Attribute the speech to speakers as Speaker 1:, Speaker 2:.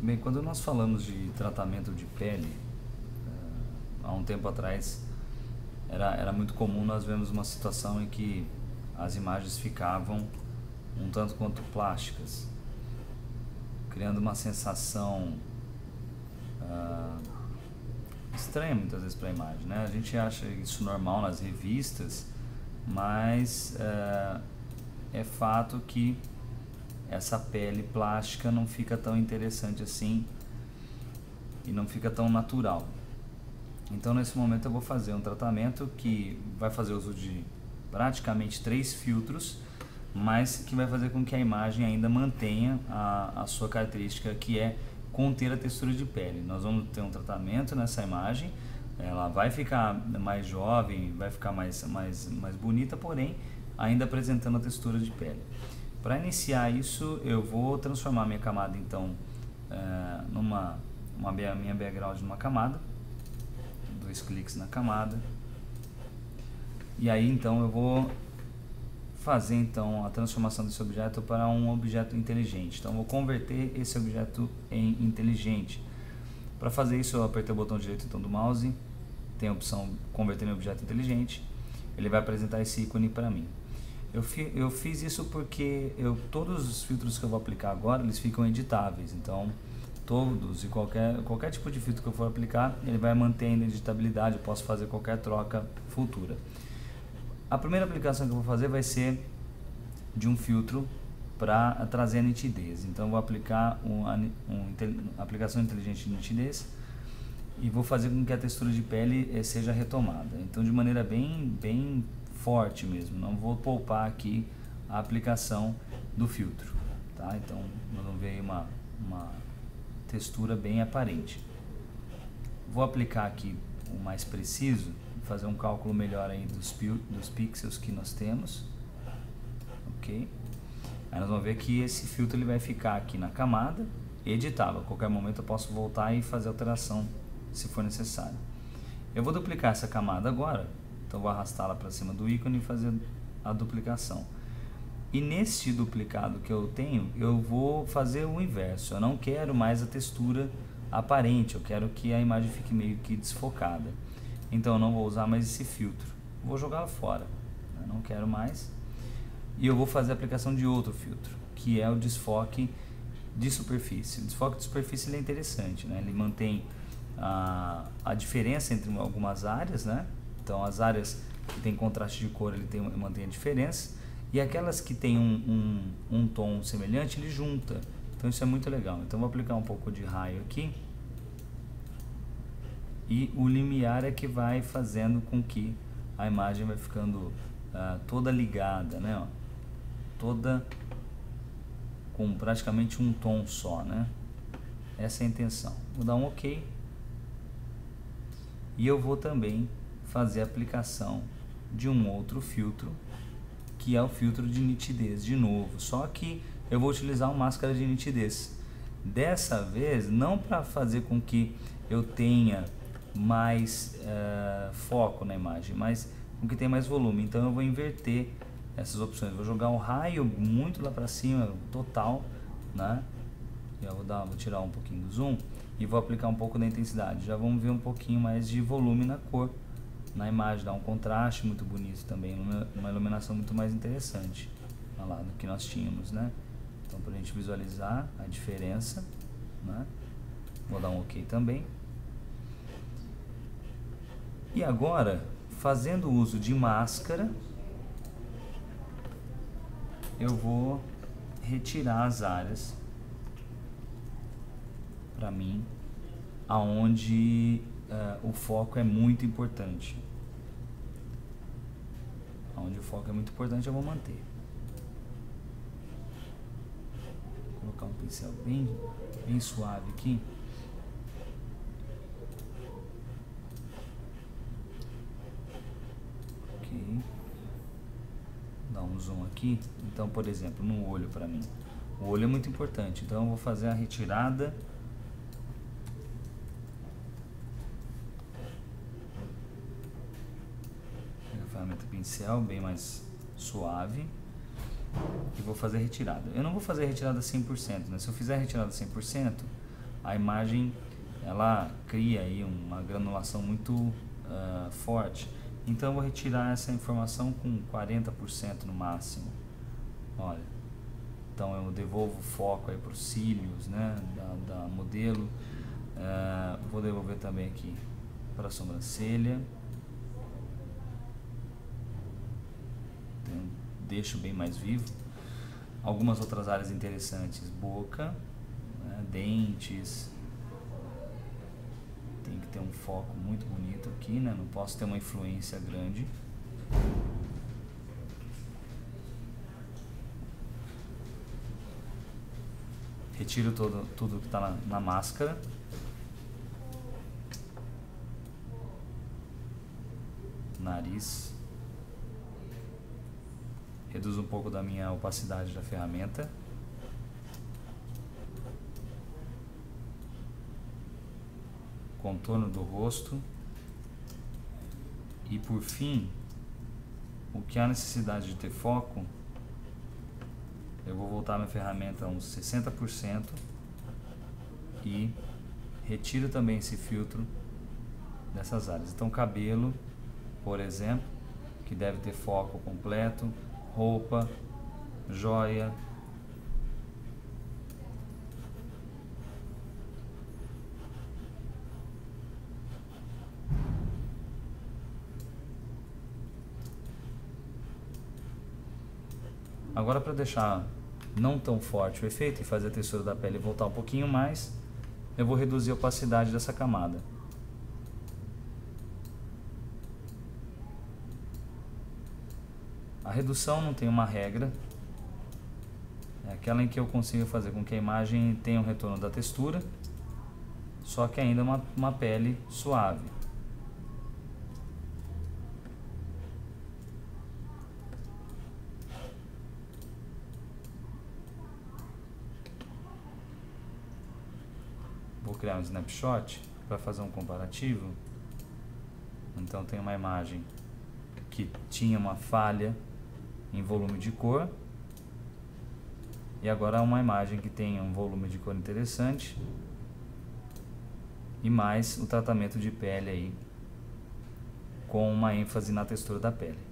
Speaker 1: Bem, quando nós falamos de tratamento de pele, há um tempo atrás era muito comum nós vermos uma situação em que as imagens ficavam um tanto quanto plásticas, criando uma sensação estranha muitas vezes para a imagem, né? A gente acha isso normal nas revistas, mas é fato que essa pele plástica não fica tão interessante assim e não fica tão natural. Então nesse momento eu vou fazer um tratamento que vai fazer uso de praticamente 3 filtros, mas que vai fazer com que a imagem ainda mantenha a sua característica, que é conter a textura de pele. Nós vamos ter um tratamento nessa imagem, ela vai ficar mais jovem, vai ficar mais bonita, porém ainda apresentando a textura de pele. Para iniciar isso, eu vou transformar minha camada então minha background numa camada, 2 cliques na camada, e aí então eu vou fazer então a transformação desse objeto para um objeto inteligente. Então eu vou converter esse objeto em inteligente. Para fazer isso eu apertei o botão direito então do mouse, tem a opção converter em objeto inteligente, ele vai apresentar esse ícone para mim. Eu fiz isso porque todos os filtros que eu vou aplicar agora, eles ficam editáveis, então todos e qualquer tipo de filtro que eu for aplicar, ele vai manter a editabilidade, eu posso fazer qualquer troca futura. A primeira aplicação que eu vou fazer vai ser de um filtro para trazer a nitidez, então eu vou aplicar uma aplicação inteligente de nitidez e vou fazer com que a textura de pele seja retomada, então de maneira bem forte mesmo, não vou poupar aqui a aplicação do filtro, tá? Então nós vamos ver aí uma textura bem aparente. Vou aplicar aqui o mais preciso, fazer um cálculo melhor aí dos pixels que nós temos, ok? Aí nós vamos ver que esse filtro ele vai ficar aqui na camada, editável, a qualquer momento eu posso voltar e fazer alteração se for necessário. Eu vou duplicar essa camada agora, então vou arrastá-la para cima do ícone e fazer a duplicação. E neste duplicado que eu tenho, eu vou fazer o inverso. Eu não quero mais a textura aparente, eu quero que a imagem fique meio que desfocada. Então eu não vou usar mais esse filtro, vou jogá-lo fora, eu não quero mais. E eu vou fazer a aplicação de outro filtro, que é o desfoque de superfície. O desfoque de superfície ele é interessante, né? Ele mantém a diferença entre algumas áreas, né? Então as áreas que tem contraste de cor ele mantém a diferença, e aquelas que tem um tom semelhante ele junta, então isso é muito legal. Então vou aplicar um pouco de raio aqui, e o limiar é que vai fazendo com que a imagem vai ficando toda ligada, né? Ó, toda com praticamente um tom só, né? Essa é a intenção. Vou dar um OK, e eu vou também fazer a aplicação de um outro filtro, que é o filtro de nitidez de novo, só que eu vou utilizar uma máscara de nitidez, dessa vez não para fazer com que eu tenha mais foco na imagem, mas com que tenha mais volume. Então eu vou inverter essas opções, vou jogar um raio muito lá para cima, total, né? Eu vou tirar um pouquinho do zoom e vou aplicar um pouco da intensidade, já vamos ver um pouquinho mais de volume na cor na imagem, dá um contraste muito bonito também, uma iluminação muito mais interessante, olha lá, do que nós tínhamos, né? Então para a gente visualizar a diferença, né? Vou dar um OK também. E agora, fazendo uso de máscara, eu vou retirar as áreas para mim aonde o foco é muito importante. Onde o foco é muito importante eu vou manter. Vou colocar um pincel bem suave aqui. Ok. Dar um zoom aqui. Então, por exemplo, no olho para mim. O olho é muito importante, então eu vou fazer a retirada ferramenta pincel, bem mais suave, e vou fazer a retirada. Eu não vou fazer a retirada 100%, né? Se eu fizer a retirada 100%, a imagem ela cria aí uma granulação muito forte. Então eu vou retirar essa informação com 40% no máximo. Olha, então eu devolvo o foco aí para os cílios, né, da modelo. Vou devolver também aqui para a sobrancelha. Então, deixo bem mais vivo. Algumas outras áreas interessantes: boca, né, dentes. Tem que ter um foco muito bonito aqui, né? Não posso ter uma influência grande. Retiro tudo que está na máscara. Nariz. Reduzo um pouco da minha opacidade da ferramenta. Contorno do rosto. E por fim, o que há necessidade de ter foco, eu vou voltar minha ferramenta a uns 60% e retiro também esse filtro dessas áreas. Então cabelo, por exemplo, que deve ter foco completo, roupa, joia, agora, para deixar não tão forte o efeito e fazer a textura da pele voltar um pouquinho mais, eu vou reduzir a opacidade dessa camada. A redução não tem uma regra, é aquela em que eu consigo fazer com que a imagem tenha um retorno da textura, só que ainda uma pele suave. Vou criar um snapshot para fazer um comparativo. Então tem uma imagem que tinha uma falha em volume de cor, e agora uma imagem que tem um volume de cor interessante e mais o tratamento de pele aí, com uma ênfase na textura da pele.